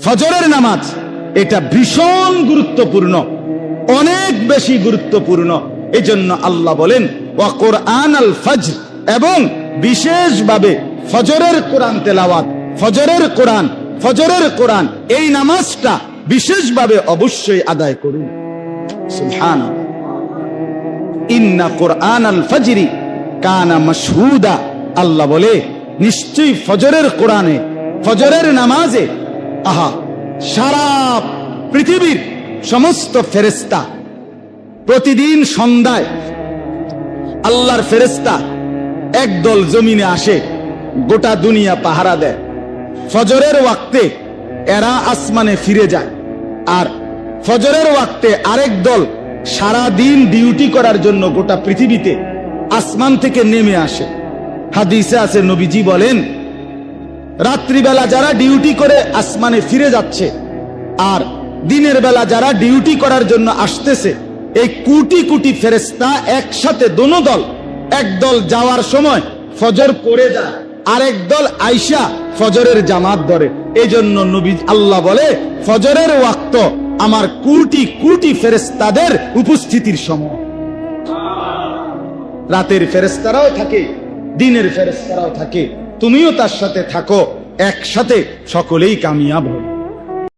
ফজরের নামাজ এটা ভীষণ গুরুত্বপূর্ণ, অনেক বেশি গুরুত্বপূর্ণ। এজন্য আল্লাহ বলেন ওয়া কোরআন আল ফজর, এবং বিশেষভাবে ফজরের কোরআন তেলাওয়াত, ফজরের কোরআন এই নামাজটা বিশেষভাবে অবশ্যই আদায় করুন। সুবহানাল্লাহ। ইন্না কোরআন আল ফজরি কানা মাশহুদা, আল্লাহ বলে নিশ্চয়ই ফজরের কোরআনে, ফজরের নামাজে সারা পৃথিবীর সমস্ত ফেরেশতা প্রতিদিন সন্ধ্যায় আল্লাহর ফেরেশতা একদল জমিনে আসে, গোটা দুনিয়া পাহারা দেয়। ফজরের ওয়াক্তে এরা আসমানে ফিরে যায়, আর ফজরের ওয়াক্তে আরেক দল সারা দিন ডিউটি করার জন্য গোটা পৃথিবীতে আসমান থেকে নেমে আসে। হাদিসে আছে, নবীজি বলেন রাত্রিবেলা যারা ডিউটি করে আসমানে ফিরে যাচ্ছে, আর দিনের বেলা যারা ডিউটি করার জন্য আসতেছে, এই কোটি কোটি ফেরেশতা একসাথে দোনো দল, একদল যাওয়ার সময় ফজর পড়ে যায়, আরেক দল আইসা ফজরের জামাত ধরে। এই জন্য নবী আল্লাহ বলে ফজরের ওয়াক্ত আমার কোটি কোটি ফেরেশতাদের উপস্থিতির সময়। রাতের ফেরেশতারাও থাকে, দিনের ফেরেশতারাও থাকে, তুমিও তার সাথে থাকো, একসাথে সকলেই কামিয়াব হবে।